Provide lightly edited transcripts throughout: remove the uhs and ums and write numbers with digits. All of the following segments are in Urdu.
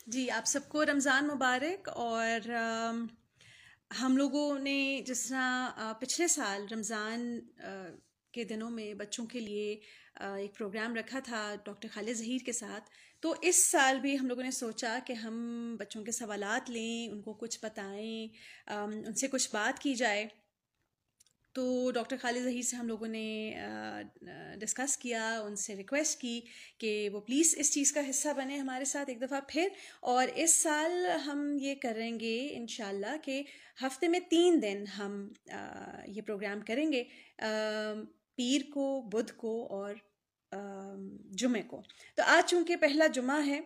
جی آپ سب کو رمضان مبارک. اور ہم لوگوں نے جس طرح پچھلے سال رمضان کے دنوں میں بچوں کے لیے ایک پروگرام رکھا تھا ڈاکٹر خالد ظہیر کے ساتھ، تو اس سال بھی ہم لوگوں نے سوچا کہ ہم بچوں کے سوالات لیں، ان کو کچھ بتائیں، ان سے کچھ بات کی جائے. تو ڈاکٹر خالد ظہیر سے ہم لوگوں نے ڈسکس کیا، ان سے ریکویسٹ کی کہ وہ پلیز اس چیز کا حصہ بنے ہمارے ساتھ ایک دفعہ پھر. اور اس سال ہم یہ کریں گے انشاءاللہ کہ ہفتے میں 3 دن ہم یہ پروگرام کریں گے، پیر کو، بدھ کو اور جمعے کو. تو آج چونکہ پہلا جمعہ ہے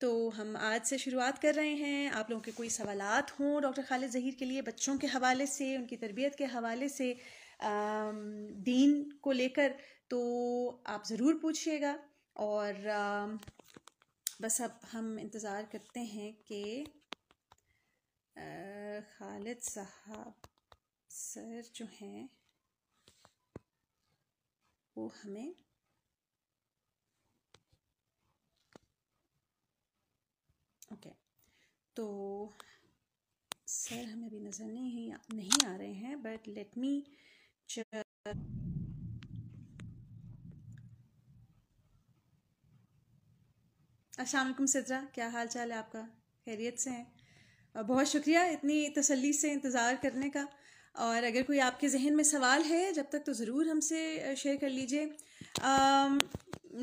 تو ہم آج سے شروعات کر رہے ہیں. آپ لوگوں کے کوئی سوالات ہوں ڈاکٹر خالد ظہیر کے لیے بچوں کے حوالے سے، ان کی تربیت کے حوالے سے، دین کو لے کر، تو آپ ضرور پوچھیے گا. اور بس اب ہم انتظار کرتے ہیں کہ خالد صاحب سر جو ہیں وہ ہمیں اوکے. تو سر ہمیں ابھی نظر نہیں آ رہے ہیں، بٹ لیٹ می السلام علیکم سدرا، کیا حال چال ہے آپ کا؟ خیریت سے ہیں؟ بہت شکریہ اتنی تسلی سے انتظار کرنے کا. اور اگر کوئی آپ کے ذہن میں سوال ہے جب تک تو ضرور ہم سے شیئر کر لیجئے.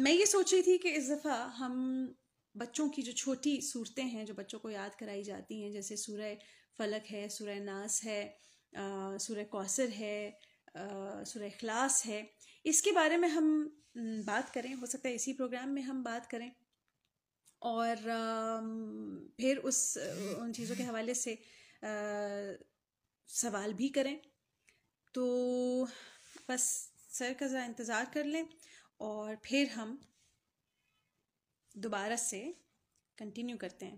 میں یہ سوچ رہی تھی کہ اس دفعہ ہم بچوں کی جو چھوٹی صورتیں ہیں جو بچوں کو یاد کرائی جاتی ہیں، جیسے سورہ فلق ہے، سورہ ناس ہے، سورہ کوثر ہے، سورہ اخلاص ہے، اس کے بارے میں ہم بات کریں. ہو سکتا ہے اسی پروگرام میں ہم بات کریں اور پھر ان چیزوں کے حوالے سے سوال بھی کریں. تو بس سر کا ذرا انتظار کر لیں اور پھر ہم دوبارہ سے کنٹینیو کرتے ہیں.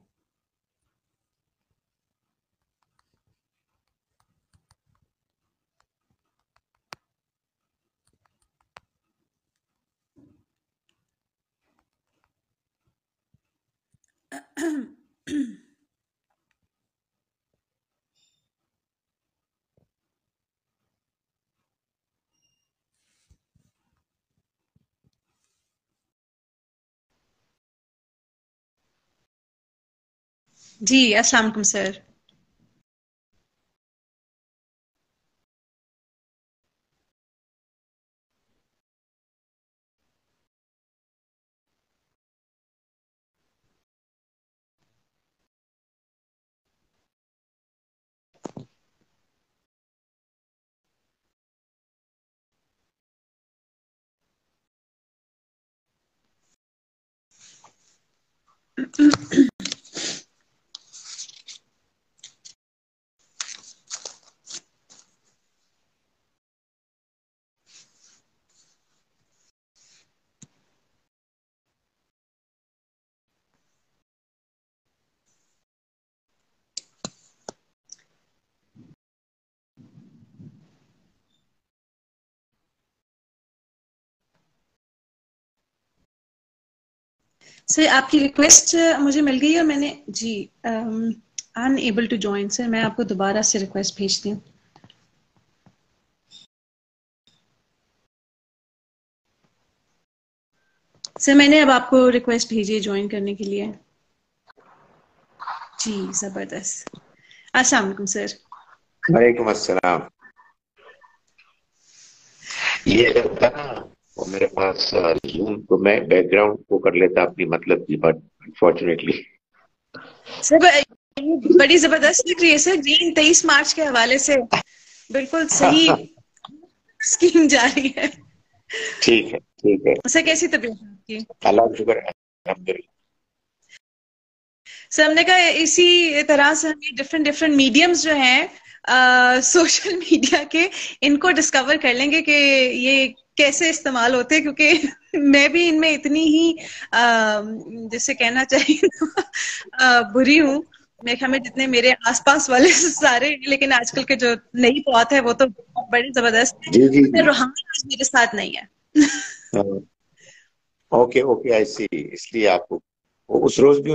جی السلام علیکم سر. سر آپ کی ریکویسٹ مجھے مل گئی اور میں نے جی ان ایبل ٹو جوائن. سر میں آپ کو دوبارہ سے ریکویسٹ بھیجتی ہوں. سر میں نے اب آپ کو ریکویسٹ بھیجی ہے جوائن کرنے کے لیے. جی زبردست. السلام علیکم سر. وعلیکم السلام. یہ ہوتا نا وہ میرے پاس زوم تو میں بیک گراؤنڈ کو کر لیتا اپنی مطلب کی، بٹ انفارچونیٹلی سر بڑی زبردست لگ رہی ہے سر. گرین 23 مارچ کے حوالے سے بالکل صحیح اسکیم جاری ہے. ٹھیک ہے ٹھیک ہے. سر کیسی طبیعت ہے آپ کی؟ اللہ کا شکر ہے الحمدللہ. سر ہم نے کہا اسی طرح سے ہمیں ڈفرینٹ میڈیمز جو ہیں سوشل میڈیا کے، ان کو ڈسکور کر لیں گے کہ یہ کیسے استعمال ہوتے ہیں، کیونکہ میں بھی ان میں اتنی ہی جسے کہنا چاہیے بری ہوں. ہمیں جتنے میرے آس پاس والے سارے، لیکن آج کل کے جو نئی بات ہے وہ تو بڑی زبردست ہے. جی جی جی. روحان آج میرے ساتھ نہیں ہے. اوکے اوکے ایسی اس لیے آپ کو اس روز بھی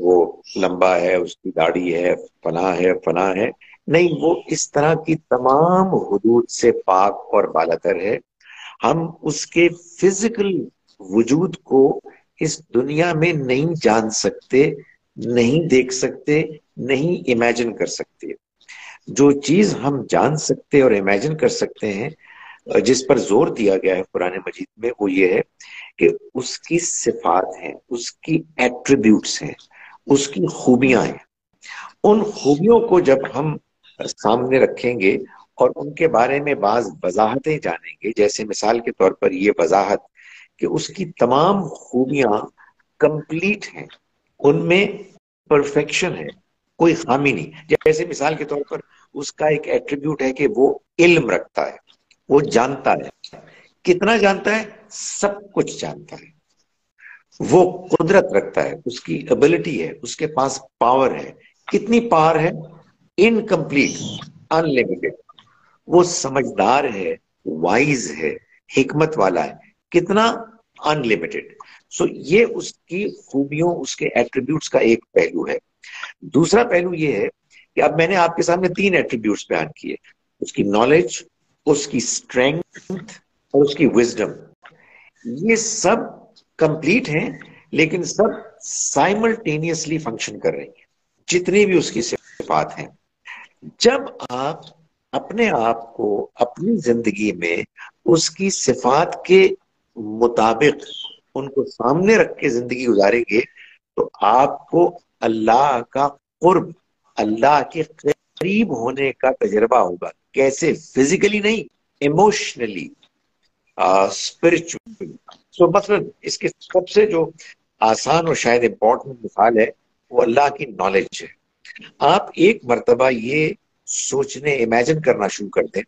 وہ لمبا ہے، اس کی داڑھی ہے، فنا ہے، نہیں، وہ اس طرح کی تمام حدود سے پاک اور بالاتر ہے. ہم اس کے فزیکل وجود کو اس دنیا میں نہیں جان سکتے، نہیں دیکھ سکتے، نہیں امیجن کر سکتے. جو چیز ہم جان سکتے اور امیجن کر سکتے ہیں، جس پر زور دیا گیا ہے قرآن مجید میں، وہ یہ ہے کہ اس کی صفات ہیں، اس کی ایٹریبیوٹس ہیں، اس کی خوبیاں ہیں. ان خوبیوں کو جب ہم سامنے رکھیں گے اور ان کے بارے میں بعض وضاحتیں جانیں گے، جیسے مثال کے طور پر یہ وضاحت کہ اس کی تمام خوبیاں کمپلیٹ ہیں، ان میں پرفیکشن ہے، کوئی خامی نہیں. جیسے مثال کے طور پر اس کا ایک ایٹریبیوٹ ہے کہ وہ علم رکھتا ہے، وہ جانتا ہے. کتنا جانتا ہے؟ سب کچھ جانتا ہے. وہ قدرت رکھتا ہے، اس کی ایبلٹی ہے، اس کے پاس پاور ہے. کتنی پاور ہے؟ Incomplete, unlimited. وہ سمجھدار ہے، وائز ہے، حکمت والا ہے. کتنا؟ انلمیٹڈ. سو یہ اس کی خوبیوں، اس کے ایٹریبیوٹس کا ایک پہلو ہے. دوسرا پہلو یہ ہے کہ اب میں نے آپ کے سامنے 3 ایٹریبیوٹس بیان کیے: اس کی نالج، اس کی اسٹرینگتھ اور اس کی وزڈم. یہ سب کمپلیٹ ہیں، لیکن سب سائملٹینیسلی فنکشن کر رہی ہیں، جتنی بھی اس کی صفات ہیں. جب آپ اپنے آپ کو اپنی زندگی میں اس کی صفات کے مطابق ان کو سامنے رکھ کے زندگی گزاریں گے تو آپ کو اللہ کا قرب، اللہ کے قریب ہونے کا تجربہ ہوگا. کیسے؟ فزیکلی نہیں، ایموشنلی، اسپرچولی. سو مثلا اس کے سب سے جو آسان اور شاید امپورٹنٹ مثال ہے وہ اللہ کی نالج ہے. آپ ایک مرتبہ یہ سوچنے، امیجن کرنا شروع کر دیں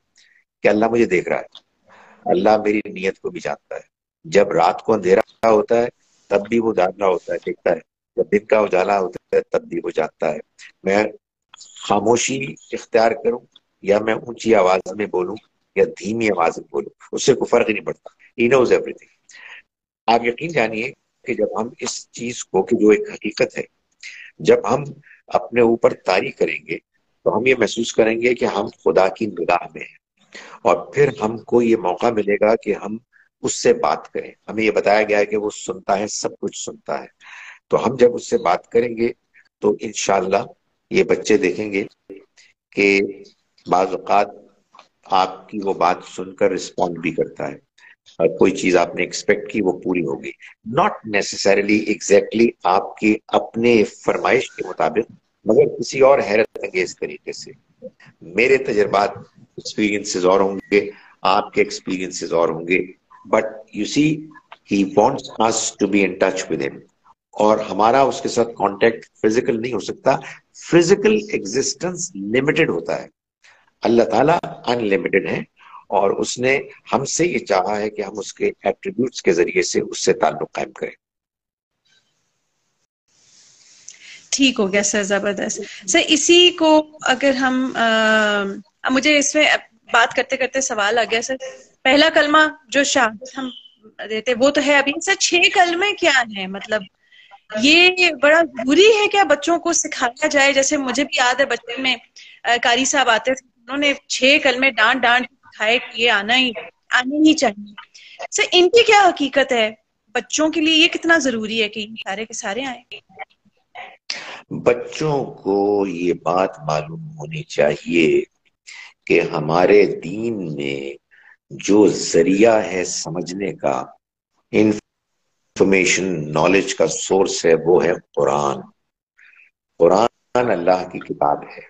کہ اللہ مجھے دیکھ رہا ہے، اللہ میری نیت کو بھی جانتا ہے. جب رات کو اندھیرا ہوتا ہے تب بھی وہ جان رہا ہوتا ہے، دیکھتا ہے. جب دن کا اجالا ہوتا ہے تب بھی وہ جانتا ہے. میں خاموشی اختیار کروں یا میں اونچی آواز میں بولوں یا دھیمی آواز میں بولوں، اس سے کوئی فرق ہی نہیں پڑتا. He knows everything. آپ یقین جانیے کہ جب ہم اس چیز کو، کہ جو ایک حقیقت ہے، جب ہم اپنے اوپر طاری کریں گے تو ہم یہ محسوس کریں گے کہ ہم خدا کی نگاہ میں ہیں، اور پھر ہم کو یہ موقع ملے گا کہ ہم اس سے بات کریں. ہمیں یہ بتایا گیا ہے کہ وہ سنتا ہے، سب کچھ سنتا ہے. تو ہم جب اس سے بات کریں گے تو انشاءاللہ یہ بچے دیکھیں گے کہ بعض اوقات آپ کی وہ بات سن کر رسپونڈ بھی کرتا ہے، اور کوئی چیز آپ نے ایکسپیکٹ کی وہ پوری ہوگی. ناٹ نیسسریلی ایگزیکٹلی آپ کے اپنے فرمائش کے مطابق، مگر کسی اور حیرت انگیز طریقے سے. میرے تجربات، ایکسپیرینسز اور ہوں گے، آپ کے ایکسپیرینسز اور ہوں گے، but you see he wants us to be in touch with him. اور ہمارا اس کے ساتھ کانٹیکٹ فزیکل نہیں ہو سکتا. فزیکل ایگزسٹنس لمیٹڈ ہوتا ہے، اللہ تعالیٰ ان لمیٹڈ ہے، اور اس نے ہم سے یہ چاہا ہے کہ ہم اس کے ایٹریبیوٹس کے ذریعے سے اس سے تعلق قائم کریں. ٹھیک ہو گیا سر، زبردست. سر اسی کو اگر ہم مجھے اس میں بات کرتے کرتے سوال آ گیا سر. پہلا کلمہ جو شہادت ہم دیتے وہ تو ہے ابھی سر، 6 کلمے کیا ہیں؟ مطلب یہ بڑا ضروری ہے کیا بچوں کو سکھایا جائے؟ جیسے مجھے بھی یاد ہے بچپن میں قاری صاحب آتے تھے، انہوں نے 6 کلمے ڈانٹ ڈانٹ سکھائے کہ یہ آنے ہی چاہیے. سر ان کی کیا حقیقت ہے بچوں کے لیے؟ یہ کتنا ضروری ہے کہ یہ سارے کے سارے آئیں؟ بچوں کو یہ بات معلوم ہونی چاہیے کہ ہمارے دین میں جو ذریعہ ہے سمجھنے کا، انفارمیشن، نالج کا سورس ہے، وہ ہے قرآن. قرآن اللہ کی کتاب ہے.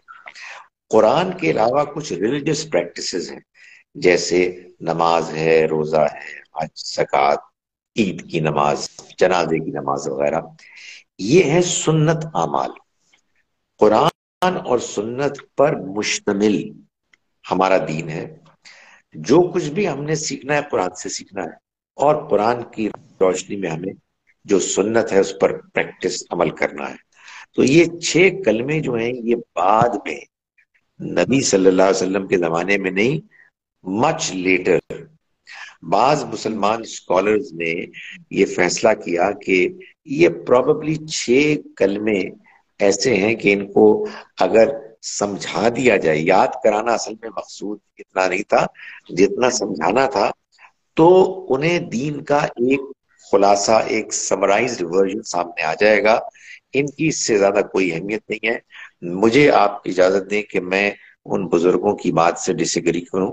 قرآن کے علاوہ کچھ ریلیجس پریکٹسز ہیں، جیسے نماز ہے، روزہ ہے، حج، زکوٰۃ، عید کی نماز، جنازے کی نماز وغیرہ. یہ ہے سنت اعمال. قرآن اور سنت پر مشتمل ہمارا دین ہے. جو کچھ بھی ہم نے سیکھنا ہے قرآن سے سیکھنا ہے، اور قرآن کی روشنی میں ہمیں جو سنت ہے اس پر پریکٹس عمل کرنا ہے. تو یہ 6 کلمے جو ہیں یہ بعد میں، نبی صلی اللہ علیہ وسلم کے زمانے میں نہیں، مچ لیٹر بعض مسلمان اسکالرز نے یہ فیصلہ کیا کہ یہ پروبیبلی 6 کلمے ایسے ہیں کہ ان کو اگر سمجھا دیا جائے، یاد کرانا اصل میں مقصود اتنا نہیں تھا جتنا سمجھانا تھا، تو انہیں دین کا ایک خلاصہ، ایک سمرائزڈ ورژن سامنے آ جائے گا. ان کی اس سے زیادہ کوئی اہمیت نہیں ہے. مجھے آپ اجازت دیں کہ میں ان بزرگوں کی بات سے ڈس ایگری کروں،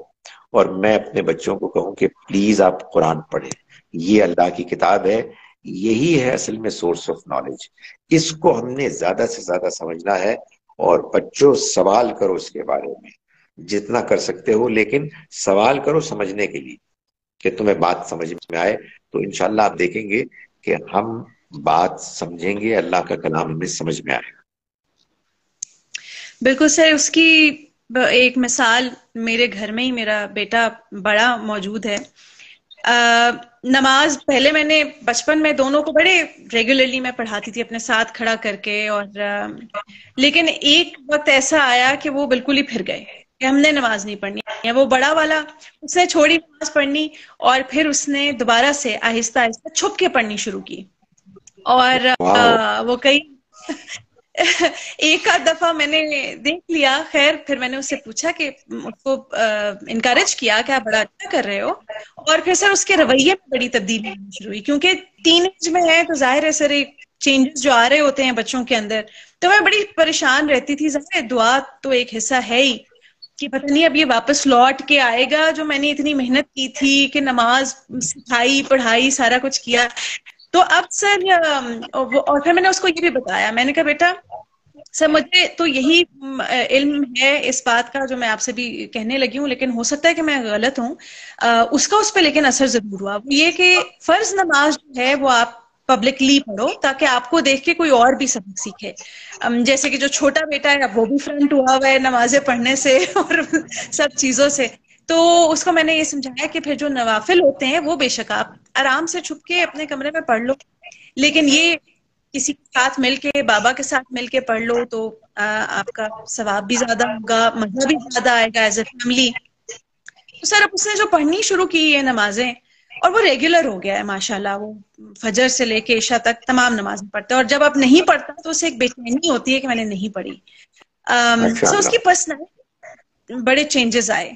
اور میں اپنے بچوں کو کہوں کہ پلیز آپ قرآن پڑھیں. یہ اللہ کی کتاب ہے، یہی ہے اصل میں سورس آف نالج. اس کو ہم نے زیادہ سے زیادہ سمجھنا ہے. اور بچوں، سوال کرو اس کے بارے میں جتنا کر سکتے ہو، لیکن سوال کرو سمجھنے کے لیے کہ تمہیں بات سمجھ میں آئے. تو انشاءاللہ آپ دیکھیں گے کہ ہم بات سمجھیں گے، اللہ کا کلام ہمیں سمجھ میں آئے گا. بالکل سر، اس کی ایک مثال میرے گھر میں ہی میرا بیٹا بڑا موجود ہے. نماز پہلے میں نے بچپن میں دونوں کو بڑے ریگولرلی میں پڑھاتی تھی اپنے ساتھ کھڑا کر کے، اور لیکن ایک وقت ایسا آیا کہ وہ بالکل ہی پھر گئے کہ ہم نے نماز نہیں پڑھنی ہے. وہ بڑا والا، اس نے چھوڑی نماز پڑھنی، اور پھر اس نے دوبارہ سے آہستہ آہستہ چھپ کے پڑھنی شروع کی. اور وہ کئی ایک آدھ دفعہ میں نے دیکھ لیا. خیر پھر میں نے اس سے پوچھا کہ اس کو انکریج کیا کہ آپ بڑا اچھا کر رہے ہو. اور پھر سر اس کے رویے میں بڑی تبدیلی ہونا شروع ہوئی، کیونکہ ٹین ایج میں ہے تو ظاہر ہے سر ایک چینجز جو آ رہے ہوتے ہیں بچوں کے اندر. تو میں بڑی پریشان رہتی تھی. ظاہر دعا تو ایک حصہ ہے ہی کہ پتہ نہیں اب یہ واپس لوٹ کے آئے گا جو میں نے اتنی محنت کی تھی کہ نماز سکھائی، پڑھائی، سارا کچھ کیا. تو اب سر اور پھر میں نے اس کو یہ بھی بتایا، میں نے کہا بیٹا سر مجھے تو یہی علم ہے اس بات کا جو میں آپ سے بھی کہنے لگی ہوں، لیکن ہو سکتا ہے کہ میں غلط ہوں. اس کا اس پہ لیکن اثر ضرور ہوا. وہ یہ کہ فرض نماز جو ہے وہ آپ پبلکلی پڑھو تاکہ آپ کو دیکھ کے کوئی اور بھی سبق سیکھے. جیسے کہ جو چھوٹا بیٹا ہے اب وہ بھی فرنٹ ہوا ہوا ہے نمازیں پڑھنے سے اور سب چیزوں سے. تو اس کو میں نے یہ سمجھایا کہ پھر جو نوافل ہوتے ہیں وہ بے شک آپ آرام سے چھپ کے اپنے کمرے میں پڑھ لو، لیکن یہ کسی کے ساتھ مل کے، بابا کے ساتھ مل کے پڑھ لو تو آپ کا ثواب بھی زیادہ ہوگا، مزہ بھی زیادہ آئے گا ایز اے فیملی. تو سر اب اس نے جو پڑھنی شروع کی ہے نمازیں، اور وہ ریگولر ہو گیا ہے ماشاءاللہ. وہ فجر سے لے کے عشاء تک تمام نمازیں پڑھتا ہے، اور جب اب نہیں پڑھتا تو اسے ایک بے چینی ہوتی ہے کہ میں نے نہیں پڑھی. سو اس کی پرسنالٹی بڑے چینجز آئے.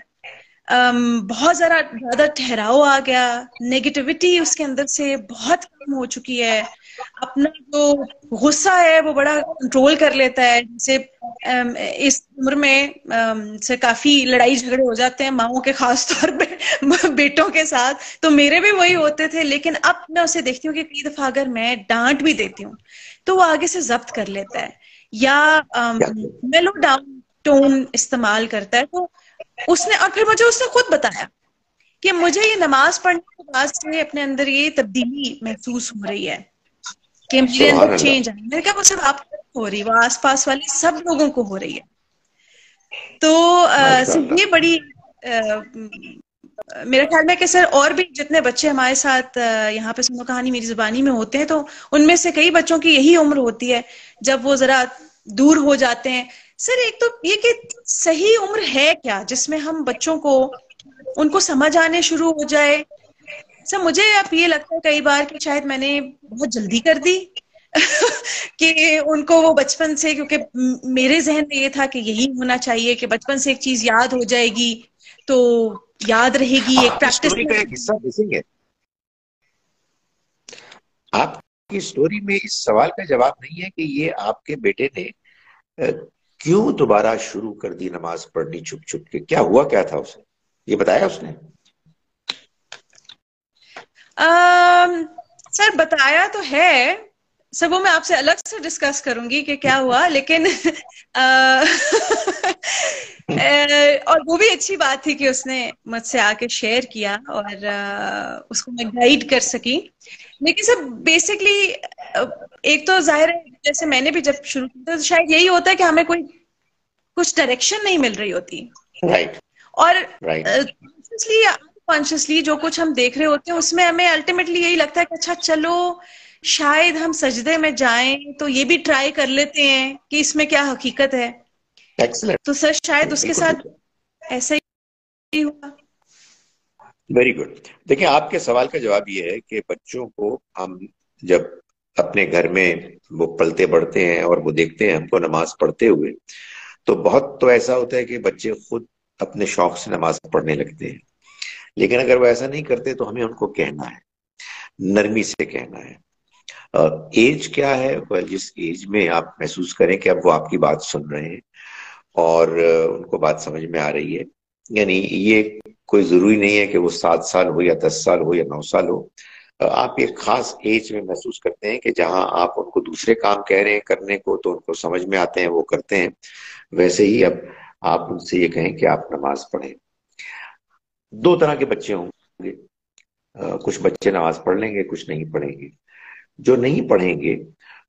بہت زیادہ ٹھہراؤ آ گیا، نیگیٹیوٹی اس کے اندر سے بہت کم ہو چکی ہے. اپنا جو غصہ ہے وہ بڑا کنٹرول کر لیتا ہے. جیسے اس عمر میں سے کافی لڑائی جھگڑے ہو جاتے ہیں ماؤں کے، خاص طور پہ بیٹوں کے ساتھ، تو میرے بھی وہی ہوتے تھے. لیکن اب میں اسے دیکھتی ہوں کہ کئی دفعہ اگر میں ڈانٹ بھی دیتی ہوں تو وہ آگے سے ضبط کر لیتا ہے، یا میلو ڈاؤن ٹون استعمال کرتا ہے. تو اس نے، اور پھر مجھے اس نے خود بتایا کہ مجھے یہ نماز پڑھنے کے بعد سے اپنے اندر یہ تبدیلی محسوس ہو رہی ہے کہ میرے اندر چینج آئی. میں نے کہا وہ صرف آپ کو ہو رہی، وہ آس پاس والے سب لوگوں کو ہو رہی ہے. تو یہ بڑی میرے خیال میں کہ سر اور بھی جتنے بچے ہمارے ساتھ یہاں پہ سنو کہانی میری زبانی میں ہوتے ہیں تو ان میں سے کئی بچوں کی یہی عمر ہوتی ہے جب وہ ذرا دور ہو جاتے ہیں. سر ایک تو یہ کہ صحیح عمر ہے کیا جس میں ہم بچوں کو ان کو سمجھ آنے شروع ہو جائے. سر مجھے اب یہ لگتا ہے کئی بار کہ شاید میں نے بہت جلدی کر دی کہ ان کو وہ بچپن سے، کیونکہ میرے ذہن میں یہ تھا کہ یہی ہونا چاہیے کہ بچپن سے ایک چیز یاد ہو جائے گی تو یاد رہے گی، ایک پریکٹس. کا ایک حصہ مسنگ ہے. آپ کی سٹوری میں اس سوال کا جواب نہیں ہے کہ یہ آپ کے بیٹے نے کیوں دوبارہ شروع کر دی نماز پڑھنی چھپ چھپ کے؟ کیا ہوا، کیا تھا اسے؟ یہ بتایا اس نے؟ سر بتایا تو ہے سر، وہ میں آپ سے الگ سے ڈسکس کروں گی کہ کیا ہوا. لیکن اور وہ بھی اچھی بات تھی کہ اس نے مجھ سے آ کے شیئر کیا اور اس کو میں گائیڈ کر سکی. لیکن سر بیسکلی ایک تو ظاہر ہے جیسے میں نے بھی جب شروع کیا تو شاید یہی ہوتا ہے کہ ہمیں کوئی کچھ ڈائریکشن نہیں مل رہی ہوتی، اور کانشیسلی جو کچھ ہم دیکھ رہے ہوتے ہیں اس میں ہمیں الٹیمیٹلی یہی لگتا ہے کہ اچھا چلو شاید ہم سجدے میں جائیں تو یہ بھی ٹرائی کر لیتے ہیں کہ اس میں کیا حقیقت ہے. تو سر شاید اس کے ساتھ ایسا ہی ہوا. Very good. دیکھیں آپ کے سوال کا جواب یہ ہے کہ بچوں کو ہم جب اپنے گھر میں وہ پلتے بڑھتے ہیں اور وہ دیکھتے ہیں ہم کو نماز پڑھتے ہوئے، تو بہت تو ایسا ہوتا ہے کہ بچے خود اپنے شوق سے نماز پڑھنے لگتے ہیں. لیکن اگر وہ ایسا نہیں کرتے تو ہمیں ان کو کہنا ہے، نرمی سے کہنا ہے. ایج کیا ہے؟ جس ایج میں آپ محسوس کریں کہ اب وہ آپ کی بات سن رہے ہیں اور ان کو بات سمجھ میں آ رہی ہے. یعنی یہ کوئی ضروری نہیں ہے کہ وہ 7 سال ہو یا 10 سال ہو یا 9 سال ہو. آپ ایک خاص ایج میں محسوس کرتے ہیں کہ جہاں آپ ان کو دوسرے کام کہہ رہے ہیں کرنے کو تو ان کو سمجھ میں آتے ہیں، وہ کرتے ہیں. ویسے ہی اب آپ ان سے یہ کہیں کہ آپ نماز پڑھیں. دو طرح کے بچے ہوں گے. کچھ بچے نماز پڑھ لیں گے، کچھ نہیں پڑھیں گے. جو نہیں پڑھیں گے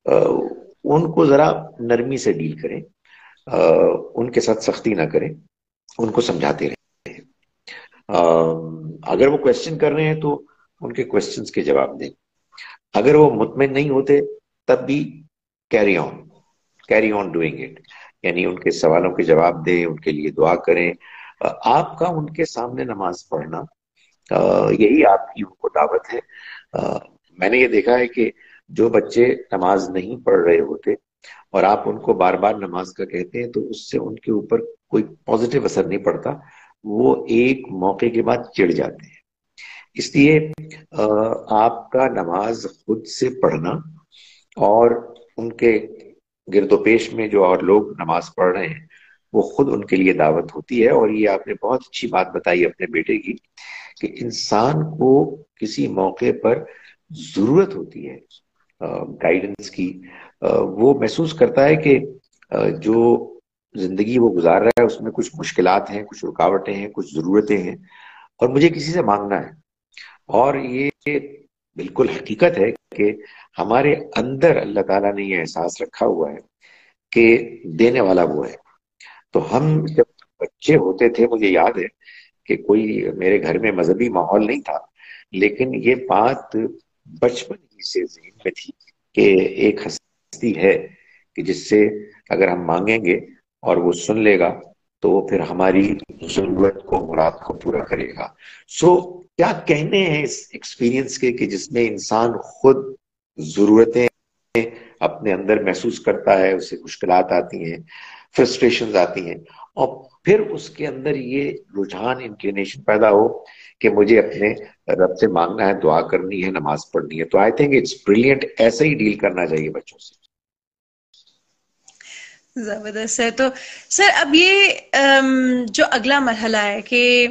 ان کو ذرا نرمی سے ڈیل کریں، ان کے ساتھ سختی نہ کریں، ان کو سمجھاتے رہیں. اگر وہ کوشچن کر رہے ہیں تو ان کے کوشچنز کے جواب دیں. اگر وہ مطمئن نہیں ہوتے تب بھی کیری آن ڈوئنگ اٹ، یعنی ان کے سوالوں کے جواب دیں، ان کے لیے دعا کریں. آپ کا ان کے سامنے نماز پڑھنا یہی آپ کی ان کو دعوت ہے. میں نے یہ دیکھا ہے کہ جو بچے نماز نہیں پڑھ رہے ہوتے اور آپ ان کو بار بار نماز کا کہتے ہیں تو اس سے ان کے اوپر کوئی پازیٹیو اثر نہیں پڑتا، وہ ایک موقع کے بعد چڑ جاتے ہیں. اس لیے آپ کا نماز خود سے پڑھنا اور ان کے گرد و پیش میں جو اور لوگ نماز پڑھ رہے ہیں وہ خود ان کے لیے دعوت ہوتی ہے. اور یہ آپ نے بہت اچھی بات بتائی اپنے بیٹے کی کہ انسان کو کسی موقع پر ضرورت ہوتی ہے گائیڈنس کی. وہ محسوس کرتا ہے کہ جو زندگی وہ گزار رہا ہے اس میں کچھ مشکلات ہیں، کچھ رکاوٹیں ہیں، کچھ ضرورتیں ہیں اور مجھے کسی سے مانگنا ہے. اور یہ بالکل حقیقت ہے کہ ہمارے اندر اللہ تعالیٰ نے یہ احساس رکھا ہوا ہے کہ دینے والا وہ ہے. تو ہم جب بچے ہوتے تھے، مجھے یاد ہے کہ کوئی میرے گھر میں مذہبی ماحول نہیں تھا، لیکن یہ بات بچپن ہی سے ذہن میں تھی کہ ایک ہستی ہے کہ جس سے اگر ہم مانگیں گے اور وہ سن لے گا تو وہ پھر ہماری ضرورت کو، مراد کو پورا کرے گا. سو کیا کہنے ہیں اس ایکسپیرینس کے کہ جس میں انسان خود ضرورتیں اپنے اندر محسوس کرتا ہے، اسے مشکلات آتی ہیں، فرسٹریشنز آتی ہیں، اور پھر اس کے اندر یہ رجحان، انکلینیشن پیدا ہو کہ مجھے اپنے رب سے مانگنا ہے، دعا کرنی ہے، نماز پڑھنی ہے. تو آئی تھنک اٹس بریلینٹ. ایسے ہی ڈیل کرنا چاہیے بچوں سے. زبردست ہے. تو سر اب یہ جو اگلا مرحلہ ہے کہ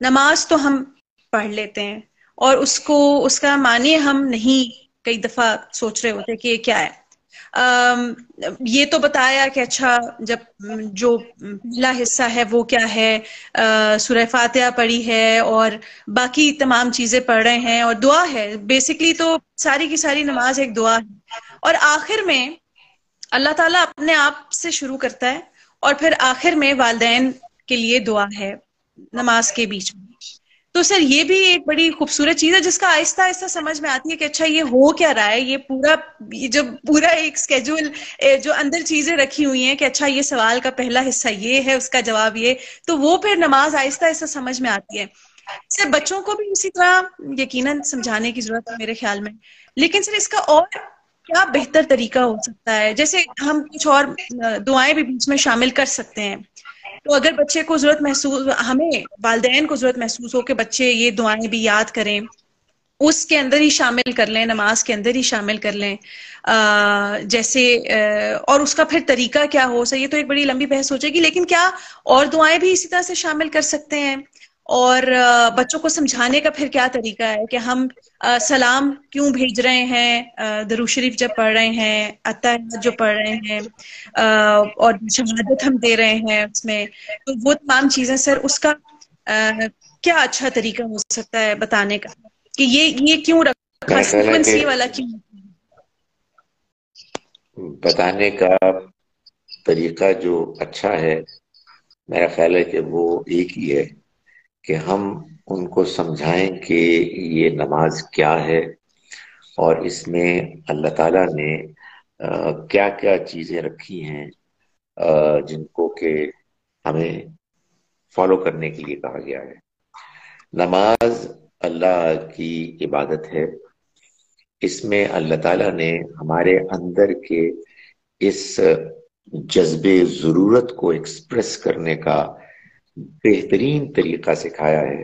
نماز تو ہم پڑھ لیتے ہیں اور اس کا معنی ہم نہیں کئی دفعہ سوچ رہے ہوتے کہ یہ کیا ہے. یہ تو بتایا کہ اچھا جب جو پہلا حصہ ہے وہ کیا ہے، سورہ فاتحہ پڑھی ہے اور باقی تمام چیزیں پڑھ رہے ہیں اور دعا ہے. بیسکلی تو ساری کی ساری نماز ایک دعا ہے اور آخر میں اللہ تعالیٰ اپنے آپ سے شروع کرتا ہے اور پھر آخر میں والدین کے لیے دعا ہے نماز کے بیچ میں. تو سر یہ بھی ایک بڑی خوبصورت چیز ہے جس کا آہستہ آہستہ سمجھ میں آتی ہے کہ اچھا یہ ہو کیا رہا ہے. یہ جو پورا ایک اسکیجول جو اندر چیزیں رکھی ہوئی ہیں کہ اچھا یہ سوال کا پہلا حصہ یہ ہے، اس کا جواب یہ، تو وہ پھر نماز آہستہ آہستہ سمجھ میں آتی ہے. سر بچوں کو بھی اسی طرح یقیناً سمجھانے کی ضرورت ہے میرے خیال میں. لیکن سر اس کا اور کیا بہتر طریقہ ہو سکتا ہے؟ جیسے ہم کچھ اور دعائیں بھی بیچ میں شامل کر سکتے ہیں. تو اگر بچے کو ضرورت محسوس، ہمیں والدین کو ضرورت محسوس ہو کہ بچے یہ دعائیں بھی یاد کریں، اس کے اندر ہی شامل کر لیں، نماز کے اندر ہی شامل کر لیں. جیسے اور اس کا پھر طریقہ کیا ہو سکتا ہے، یہ تو ایک بڑی لمبی بحث ہو جائے گی، لیکن کیا اور دعائیں بھی اسی طرح سے شامل کر سکتے ہیں؟ اور بچوں کو سمجھانے کا پھر کیا طریقہ ہے کہ ہم سلام کیوں بھیج رہے ہیں درود شریف جب پڑھ رہے ہیں، اتحیات جو پڑھ رہے ہیں، اور شہادت ہم دے رہے ہیں اس میں، تو وہ تمام چیزیں سر اس کا کیا اچھا طریقہ ہو سکتا ہے بتانے کا کہ یہ کیوں رکھا، میرا خیال ہے سیکوینس کہ یہ والا کیوں؟ بتانے کا طریقہ جو اچھا ہے، میرا خیال ہے کہ وہ ایک ہی ہے کہ ہم ان کو سمجھائیں کہ یہ نماز کیا ہے اور اس میں اللہ تعالیٰ نے کیا کیا چیزیں رکھی ہیں جن کو کہ ہمیں فالو کرنے کے لیے کہا گیا ہے. نماز اللہ کی عبادت ہے. اس میں اللہ تعالیٰ نے ہمارے اندر کے اس جذبے ضرورت کو ایکسپریس کرنے کا بہترین طریقہ سکھایا ہے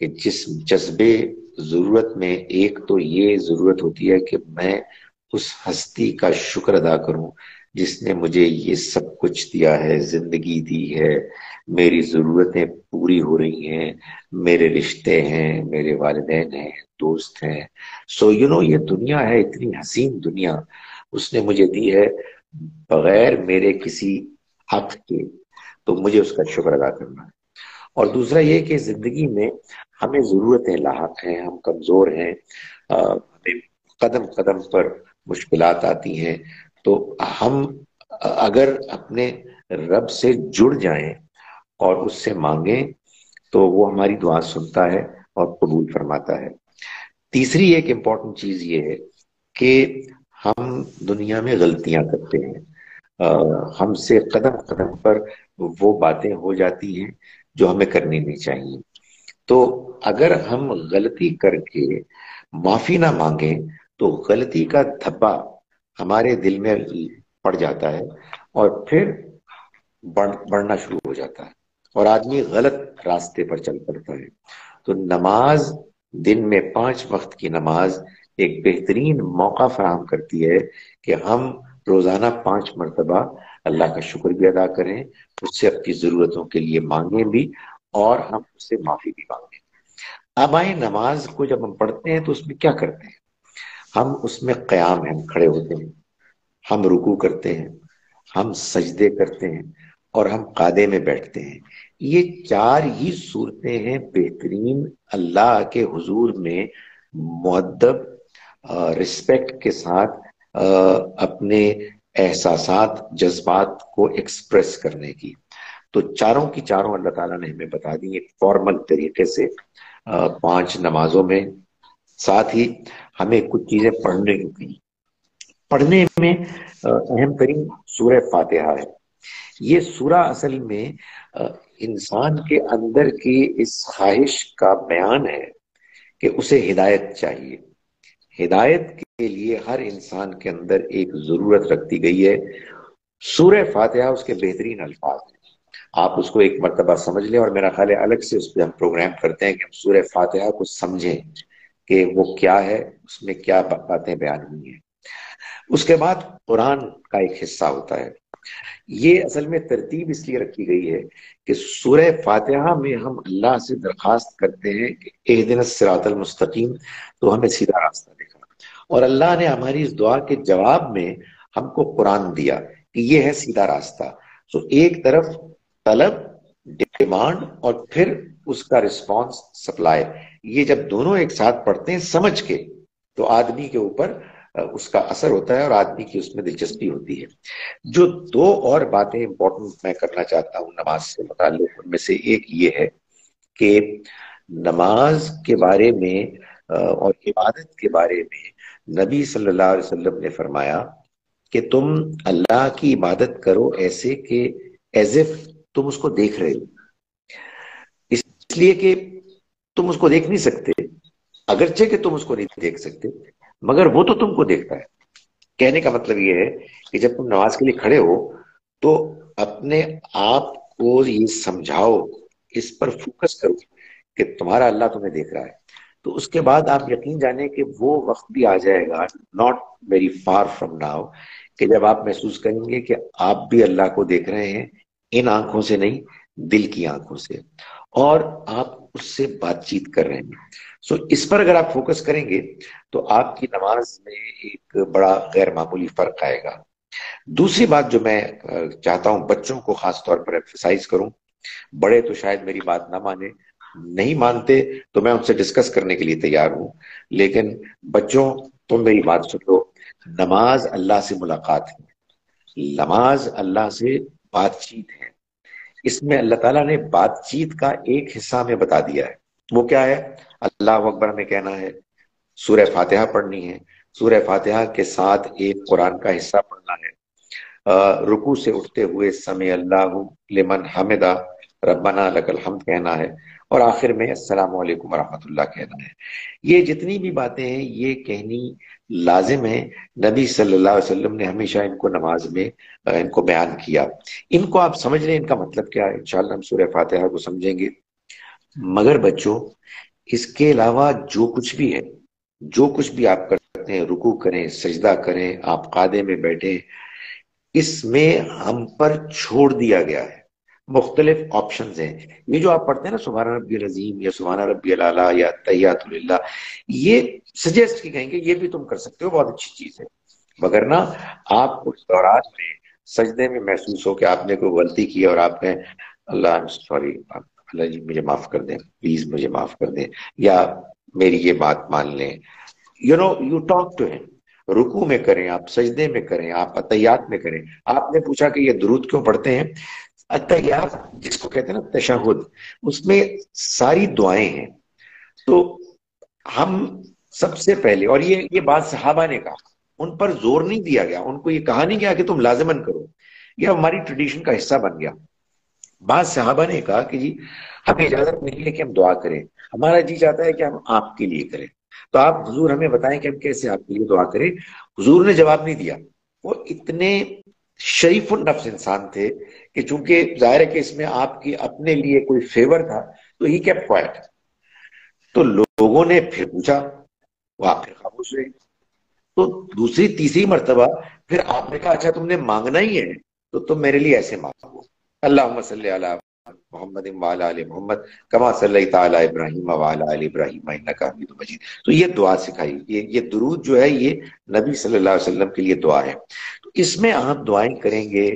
کہ جس جذبے ضرورت میں ایک تو یہ ضرورت ہوتی ہے کہ میں اس ہستی کا شکر ادا کروں جس نے مجھے یہ سب کچھ دیا ہے، زندگی دی ہے، میری ضرورتیں پوری ہو رہی ہیں، میرے رشتے ہیں، میرے والدین ہیں، دوست ہیں. سو یہ دنیا ہے، اتنی حسین دنیا اس نے مجھے دی ہے بغیر میرے کسی حق کے، تو مجھے اس کا شکر ادا کرنا ہے. اور دوسرا یہ کہ زندگی میں ہمیں ضرورتیں لاحق ہیں، ہم کمزور ہیں، ہمیں قدم قدم پر مشکلات آتی ہیں. تو ہم اگر اپنے رب سے جڑ جائیں اور اس سے مانگیں تو وہ ہماری دعا سنتا ہے اور قبول فرماتا ہے. تیسری ایک امپورٹنٹ چیز یہ ہے کہ ہم دنیا میں غلطیاں کرتے ہیں، ہم سے قدم قدم پر وہ باتیں ہو جاتی ہیں جو ہمیں کرنی نہیں چاہیے. تو اگر ہم غلطی کر کے معافی نہ مانگیں تو غلطی کا دھبا ہمارے دل میں پڑ جاتا ہے اور پھر بڑھنا شروع ہو جاتا ہے اور آدمی غلط راستے پر چل پڑتا ہے. تو نماز، دن میں 5 وقت کی نماز ایک بہترین موقع فراہم کرتی ہے کہ ہم روزانہ 5 مرتبہ اللہ کا شکر بھی ادا کریں، اس سے اپنی ضرورتوں کے لیے مانگیں بھی اور ہم اس سے معافی بھی مانگیں. اب آئیں نماز کو جب ہم پڑھتے ہیں تو اس میں کیا کرتے ہیں؟ ہم اس میں قیام ہیں، ہم کھڑے ہوتے ہیں، ہم رکوع کرتے ہیں، ہم سجدے کرتے ہیں اور ہم قعدے میں بیٹھتے ہیں. یہ 4 ہی صورتیں ہیں بہترین اللہ کے حضور میں مؤدب رسپیکٹ کے ساتھ اپنے احساسات، جذبات کو ایکسپریس کرنے کی. تو چاروں کی چاروں اللہ تعالیٰ نے ہمیں بتا دی ایک فارمل طریقے سے 5 نمازوں میں. ساتھ ہی ہمیں کچھ چیزیں پڑھنے کی، پڑھنے میں اہم ترین سورہ فاتحہ ہے. یہ سورہ اصل میں انسان کے اندر کی اس خواہش کا بیان ہے کہ اسے ہدایت چاہیے. ہدایت کے لیے ہر انسان کے اندر ایک ضرورت رکھتی گئی ہے. سورہ فاتحہ اس کے بہترین الفاظ ہیں. آپ اس کو ایک مرتبہ سمجھ لیں اور میرا خیال ہے الگ سے اس پہ ہم پروگرام کرتے ہیں کہ ہم سورہ فاتحہ کو سمجھیں کہ وہ کیا ہے، اس میں کیا باتیں بیان ہوئی ہیں. اس کے بعد قرآن کا ایک حصہ ہوتا ہے. یہ اصل میں ترتیب اس لیے رکھی گئی ہے کہ سورہ فاتحہ میں ہم اللہ سے درخواست کرتے ہیں کہ اہدنا الصراط المستقیم، تو ہمیں سیدھا راستہ دکھا. اور اللہ نے ہماری اس دعا کے جواب میں ہم کو قرآن دیا کہ یہ ہے سیدھا راستہ. تو ایک طرف طلب، ڈیمانڈ اور پھر اس کا رسپانس، سپلائی. یہ جب دونوں ایک ساتھ پڑھتے ہیں سمجھ کے تو آدمی کے اوپر اس کا اثر ہوتا ہے اور آدمی کی اس میں دلچسپی ہوتی ہے. جو 2 اور باتیں امپورٹنٹ میں کرنا چاہتا ہوں نماز سے متعلق، ان میں سے ایک یہ ہے کہ نماز کے بارے میں اور عبادت کے بارے میں نبی صلی اللہ علیہ وسلم نے فرمایا کہ تم اللہ کی عبادت کرو ایسے کہ ایز اف تم اس کو دیکھ رہے ہو. اس لیے کہ تم اس کو دیکھ نہیں سکتے، اگرچہ کہ تم اس کو نہیں دیکھ سکتے مگر وہ تو تم کو دیکھتا ہے. کہنے کا مطلب یہ ہے کہ جب تم نماز کے لیے کھڑے ہو تو اپنے آپ کو یہ سمجھاؤ، اس پر فوکس کرو کہ تمہارا اللہ تمہیں دیکھ رہا ہے. تو اس کے بعد آپ یقین جانیں کہ وہ وقت بھی آ جائے گا، not very far from now, کہ جب آپ محسوس کریں گے کہ آپ بھی اللہ کو دیکھ رہے ہیں، ان آنکھوں سے نہیں، دل کی آنکھوں سے، اور آپ اس سے بات چیت کر رہے ہیں. سو اس پر اگر آپ فوکس کریں گے تو آپ کی نماز میں ایک بڑا غیر معمولی فرق آئے گا. دوسری بات جو میں چاہتا ہوں بچوں کو خاص طور پر ایمفسائز کروں، بڑے تو شاید میری بات نہ مانے، نہیں مانتے تو میں ان سے ڈسکس کرنے کے لیے تیار ہوں، لیکن بچوں تم میری بات سن لو. نماز اللہ سے ملاقات ہے، نماز اللہ سے بات چیت ہے. اس میں اللہ تعالیٰ نے بات چیت کا ایک حصہ ہمیں بتا دیا ہے. وہ کیا ہے؟ اللہ اکبر ہمیں کہنا ہے، سورہ فاتحہ پڑھنی ہے، سورہ فاتحہ کے ساتھ ایک قرآن کا حصہ پڑھنا ہے، رکوع سے اٹھتے ہوئے سمع اللہ لمن حمدہ ربنا لک الحمد کہنا ہے، اور آخر میں السلام علیکم ورحمۃ اللہ کہنا ہے۔ یہ جتنی بھی باتیں ہیں یہ کہنی لازم ہے، نبی صلی اللہ علیہ وسلم نے ہمیشہ ان کو نماز میں ان کو بیان کیا۔ ان کو آپ سمجھ لیں ان کا مطلب کیا ہے، انشاءاللہ ہم سورہ فاتحہ کو سمجھیں گے۔ مگر بچوں اس کے علاوہ جو کچھ بھی ہے، جو کچھ بھی آپ کرتے ہیں، رکوع کریں، سجدہ کریں، آپ قعدے میں بیٹھیں، اس میں ہم پر چھوڑ دیا گیا ہے مختلف آپشنز ہیں۔ یہ جو آپ پڑھتے ہیں نا سبحان ربی العظیم یا سبحان ربی الاعلیٰ یا تحیات للہ، یہ سجیسٹ کی کہیں گے یہ بھی تم کر سکتے ہو، بہت اچھی چیز ہے، مگر نا آپ اس دوران میں سجدے میں محسوس ہو کہ آپ نے کوئی غلطی کی اور آپ نے اللہ سوری، اللہ جی مجھے معاف کر دیں، پلیز مجھے معاف کر دیں، یا میری یہ بات مان لیں، یو ٹاک ٹو ہم۔ رکوع میں کریں، آپ سجدے میں کریں، آپ عطیات میں کریں۔ آپ نے پوچھا کہ یہ درود کیوں پڑھتے ہیں؟ عطیات جس کو کہتے ہیں نا تشہد، اس میں ساری دعائیں ہیں۔ تو ہم سب سے پہلے، اور یہ بات صحابہ نے کہا، ان پر زور نہیں دیا گیا، ان کو یہ کہا نہیں گیا کہ تم لازمن کرو، یہ ہماری ٹریڈیشن کا حصہ بن گیا۔ بعض صحابہ نے کہا کہ جی ہمیں اجازت نہیں ہے کہ ہم دعا کریں، ہمارا جی چاہتا ہے کہ ہم آپ کے لیے کریں، تو آپ حضور ہمیں بتائیں کہ ہم کیسے آپ کے لیے دعا کریں۔ حضور نے جواب نہیں دیا، وہ اتنے شریف النفس انسان تھے کہ چونکہ ظاہر ہے کہ اس میں آپ کی اپنے لیے کوئی فیور تھا تو ہی کیپٹ کوائٹ۔ تو لوگوں نے پھر پوچھا، وہ آپ پھر خاموش رہے، تو دوسری تیسری مرتبہ پھر آپ نے کہا اچھا تم نے مانگنا ہی ہے تو تم میرے لیے ایسے مانگو، اللہم صلی علی محمد وعلی آل محمد کما صلیت علی ابراہیم وعلی آل ابراہیم انک حمید مجید۔ تو یہ دعا سکھائی، یہ درود جو ہے یہ نبی صلی اللہ علیہ وسلم کے لیے دعا ہے۔ تو اس میں آپ دعائیں کریں گے،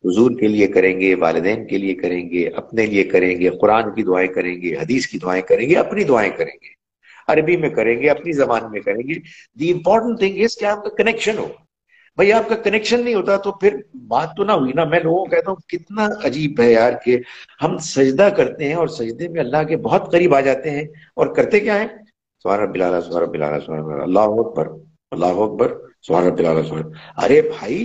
حضور کے لیے کریں گے، والدین کے لیے کریں گے، اپنے لیے کریں گے، قرآن کی دعائیں کریں گے، حدیث کی دعائیں کریں گے، اپنی دعائیں کریں گے، عربی میں کریں گے، اپنی زبان میں کریں گے۔ دی امپورٹنٹ تھنگ از کہ آپ کا کنیکشن ہو۔ بھائی آپ کا کنیکشن نہیں ہوتا تو پھر بات تو نہ ہوئی نا۔ میں لوگوں کو کہتا ہوں کتنا عجیب ہے یار کہ ہم سجدہ کرتے ہیں اور سجدے میں اللہ کے بہت قریب آ جاتے ہیں، اور کرتے کیا ہیں؟ سبحان ربی الاعلیٰ، سبحان ربی الاعلیٰ، سبحان ربی الاعلیٰ، اللہ اکبر، اللہ اکبر، سبحان ربی الاعلیٰ، سبحان۔ ارے بھائی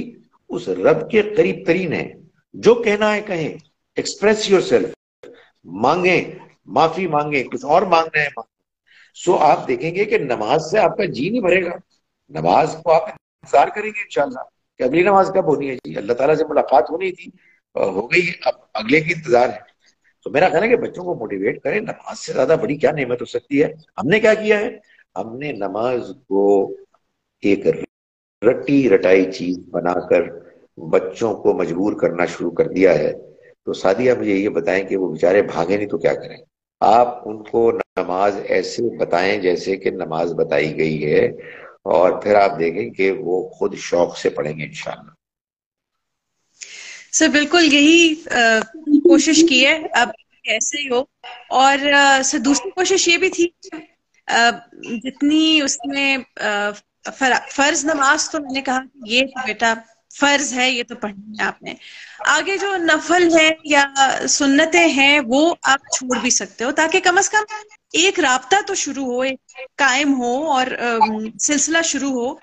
اس رب کے قریب ترین ہے، جو کہنا ہے کہیں، ایکسپریس یور سیلف، مانگیں، معافی مانگیں، کچھ اور مانگنا ہے مانگیں۔ سو آپ دیکھیں گے کہ نماز سے آپ کا جی نہیں بھرے گا، نماز کو آپ انتظار کریں گے انشاءاللہ کہ اگلی نماز کب ہونی ہے، جی اللہ تعالیٰ سے ملاقات ہونی تھی، ہو گئی، اب اگلے کی انتظار ہے۔ تو میرا خیال ہے کہ بچوں کو موٹیویٹ کریں، نماز سے زیادہ بڑی کیا نعمت ہو سکتی ہے۔ ہم نے کیا کیا ہے، ہم نے نماز کو ایک رٹی رٹائی چیز بنا کر بچوں کو مجبور کرنا شروع کر دیا ہے۔ تو سعدیہ مجھے یہ بتائیں کہ وہ بیچارے بھاگے نہیں تو کیا کریں؟ آپ ان کو نماز ایسے بتائیں جیسے کہ نماز بتائی گئی ہے، اور پھر آپ دیکھیں کہ وہ خود شوق سے پڑھیں گے انشاءاللہ۔ سر بالکل یہی کوشش کی ہے، اب ایسے ہی ہو۔ اور سر دوسری کوشش یہ بھی تھی جتنی اس میں فرض نماز تو میں نے کہا کہ یہ تو بیٹا فرض ہے، یہ تو پڑھنی ہے آپ نے، آگے جو نفل ہے یا سنتیں ہیں وہ آپ چھوڑ بھی سکتے ہو، تاکہ کم از کم ایک رابطہ تو شروع ہو، ایک قائم ہو اور سلسلہ شروع ہو۔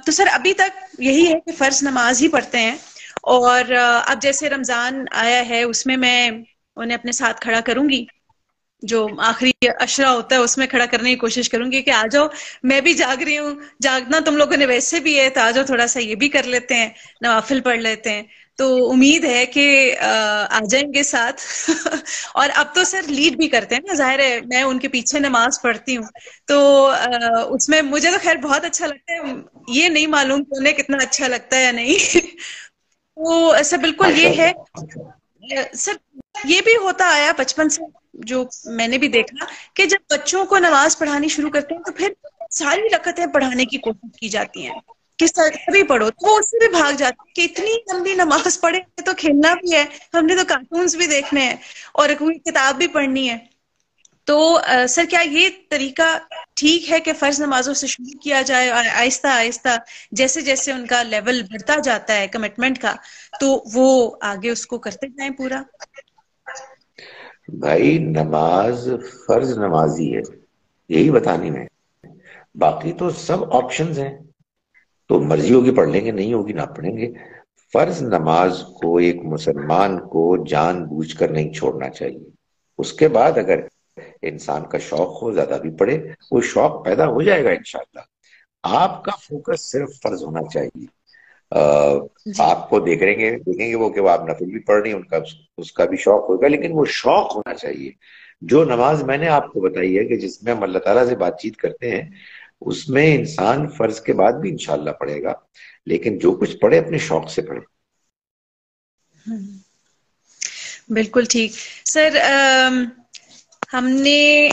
تو سر ابھی تک یہی ہے کہ فرض نماز ہی پڑھتے ہیں، اور اب جیسے رمضان آیا ہے اس میں میں انہیں اپنے ساتھ کھڑا کروں گی، جو آخری عشرہ ہوتا ہے اس میں کھڑا کرنے کی کوشش کروں گی کہ آ جاؤ، میں بھی جاگ رہی ہوں، جاگنا تم لوگوں نے ویسے بھی ہے، تو آ جاؤ تھوڑا سا یہ بھی کر لیتے ہیں، نوافل پڑھ لیتے ہیں۔ تو امید ہے کہ آ جائیں گے ساتھ اور اب تو سر لیڈ بھی کرتے ہیں نا، ظاہر ہے میں ان کے پیچھے نماز پڑھتی ہوں، تو اس میں مجھے تو خیر بہت اچھا لگتا ہے، یہ نہیں معلوم کہ انہیں کتنا اچھا لگتا ہے یا نہیں تو ایسا بالکل یہ ہے سر۔ یہ بھی ہوتا آیا بچپن سے، جو میں نے بھی دیکھا کہ جب بچوں کو نماز پڑھانی شروع کرتے ہیں تو پھر ساری رکعتیں پڑھانے کی کوشش کی جاتی ہیں کہ سبھی پڑھو، تو وہ اس سے بھی بھاگ جاتے ہیں کہ اتنی لمبی نماز پڑھے تو کھیلنا بھی ہے، ہم نے تو کارٹونز بھی دیکھنے ہیں اور کوئی کتاب بھی پڑھنی ہے۔ تو سر کیا یہ طریقہ ٹھیک ہے کہ فرض نمازوں سے شروع کیا جائے اور آہستہ آہستہ جیسے جیسے ان کا لیول بڑھتا جاتا ہے کمٹمنٹ کا تو وہ آگے اس کو کرتے جائیں پورا؟ بھائی نماز فرض نمازی ہے، یہی بتانے میں، باقی تو سب آپشنز ہیں، تو مرضی ہوگی پڑھ لیں گے، نہیں ہوگی نہ پڑھیں گے۔ فرض نماز کو ایک مسلمان کو جان بوجھ کر نہیں چھوڑنا چاہیے. اس کے بعد اگر انسان کا شوق ہو زیادہ بھی پڑے, وہ شوق پیدا ہو جائے گا انشاءاللہ. آپ کا فوکس صرف فرض ہونا چاہیے. آپ کو دیکھیں گے وہ کہ وہ آپ نفل بھی پڑھ رہی ہیں, اس کا بھی شوق ہوگا, لیکن وہ شوق ہونا چاہیے. جو نماز میں نے آپ کو بتائی ہے کہ جس میں ہم اللہ تعالیٰ سے بات چیت کرتے ہیں, اس میں انسان فرض کے بعد بھی انشاءاللہ پڑھے گا, لیکن جو کچھ پڑھے اپنے شوق سے پڑھے. بالکل ٹھیک سر. ہم نے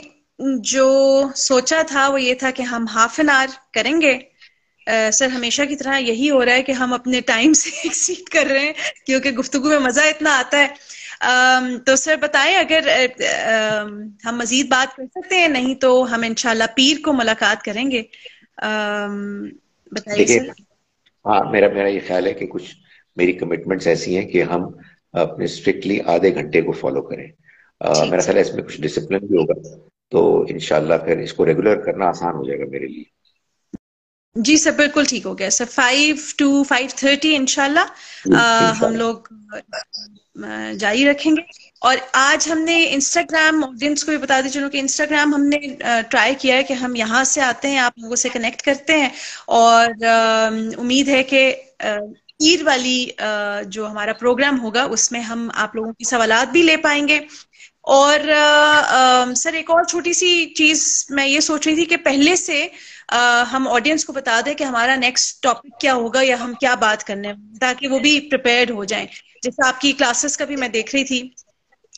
جو سوچا تھا وہ یہ تھا کہ ہم ہاف این آور کریں گے. سر ہمیشہ کی طرح یہی ہو رہا ہے کہ ہم اپنے ٹائم سے ایکسیڈ کر رہے ہیں, کیونکہ گفتگو میں مزہ اتنا آتا ہے. تو سر بتائیں اگر ہم مزید بات کر سکتے ہیں, نہیں تو ہم انشاءاللہ پیر کو ملاقات کریں گے. بتائیے سر. ہاں, میرا یہ خیال ہے کہ کچھ میری کمٹمنٹس ایسی ہیں کہ ہم اپنے اسٹرکٹلی آدھے گھنٹے کو فالو کریں. میرا خیال ہے اس میں کچھ ڈسپلن بھی ہوگا, تو انشاءاللہ پھر اس کو ریگولر کرنا آسان ہو جائے گا میرے لیے. جی سر بالکل ٹھیک ہو گیا سر. 5 to 5:30 انشاءاللہ ہم لوگ جاری رکھیں گے. اور آج ہم نے انسٹاگرام آڈینس کو بھی بتا دی چلو کہ انسٹاگرام ہم نے ٹرائی کیا ہے کہ ہم یہاں سے آتے ہیں, آپ لوگوں سے کنیکٹ کرتے ہیں, اور امید ہے کہ پیر والی جو ہمارا پروگرام ہوگا اس میں ہم آپ لوگوں کی سوالات بھی لے پائیں گے. اور سر ایک اور چھوٹی سی چیز میں یہ سوچ رہی تھی کہ پہلے سے ہم آڈینس کو بتا دیں کہ ہمارا نیکسٹ ٹاپک کیا ہوگا یا ہم کیا بات کرنے ہیں, تاکہ وہ بھی پریپیئرڈ ہو جائیں. جیسے آپ کی کلاسز کا بھی میں دیکھ رہی تھی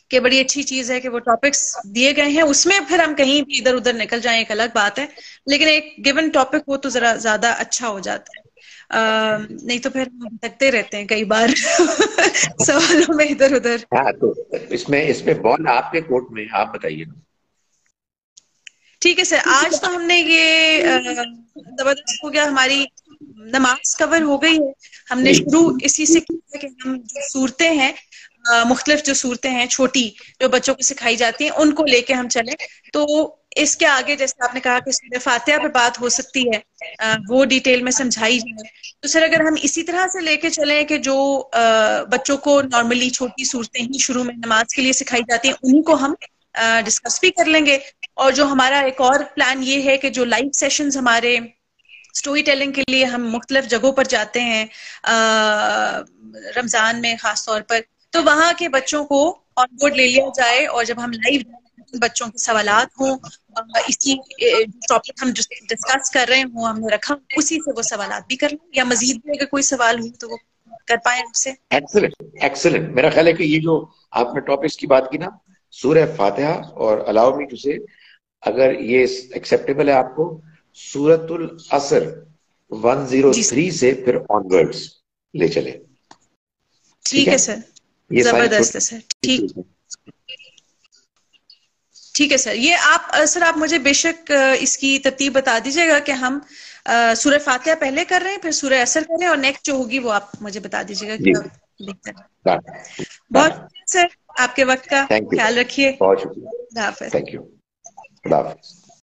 کہ بڑی اچھی چیز ہے کہ وہ ٹاپکس دیے گئے ہیں, اس میں پھر ہم کہیں بھی ادھر ادھر نکل جائیں ایک الگ بات ہے, لیکن ایک گیون ٹاپک ہو تو ذرا زیادہ اچھا ہو جاتا ہے. نہیں تو پھر ہم بھٹکتے رہتے ہیں کئی بار سوالوں میں ادھر ادھر. ہاں, تو اس میں بال آپ کے کورٹ میں, آپ بتائیے. ٹھیک ہے سر. آج تو ہم نے یہ زبردست ہو گیا, ہماری نماز کور ہو گئی ہے. ہم نے شروع اسی سے کیا کہ ہم جو صورتیں ہیں, مختلف جو صورتیں ہیں چھوٹی جو بچوں کو سکھائی جاتی ہیں, ان کو لے کے ہم چلیں. تو اس کے آگے جیسے آپ نے کہا کہ سورہ فاتحہ پہ بات ہو سکتی ہے, وہ ڈیٹیل میں سمجھائی جائے. تو سر اگر ہم اسی طرح سے لے کے چلیں کہ جو بچوں کو نارملی چھوٹی صورتیں ہی شروع میں نماز کے لیے سکھائی جاتی ہیں, انہیں کو ہم ڈسکس بھی کر لیں گے. اور جو ہمارا ایک اور پلان یہ ہے کہ جو لائیو سیشنز ہمارے سٹوری ٹیلنگ کے لیے ہم مختلف جگہوں پر جاتے ہیں رمضان میں خاص طور پر, تو وہاں کے بچوں کو آن بورڈ لے لیا جائے, اور جب ہم لائیو بچوں کے سوالات ہوں, اسی ٹاپک ہم ڈسکس کر رہے ہوں ہم نے رکھا, اسی سے وہ سوالات بھی کر لیں, یا مزید بھی اگر کوئی سوال ہو تو وہ کر پائیں ہم سے. ایکسلنٹ. میرا خیال ہے کہ یہ جو آپ نے ٹاپکس کی بات کی نا, سورہ فاتحہ اور الاؤ می ٹو سے, اگر یہ ایکسیپٹیبل ہے آپ کو, سورۃ العصر 103 سے پھر آن ورڈز لے چلے. ٹھیک ہے سر, زبردست ہے سر. ٹھیک ہے سر. یہ آپ مجھے بے شک اس کی ترتیب بتا دیجیے گا کہ ہم سورہ فاتحہ پہلے کر رہے ہیں, پھر سورہ عصر کر رہے ہیں, اور نیکسٹ جو ہوگی وہ آپ مجھے بتا دیجیے گا کیا بہتر ہے. بہت شکریہ سر, آپ کے وقت کا خیال رکھیے. بہت شکریہ. اللہ حافظ. Thank you. خدا حافظ.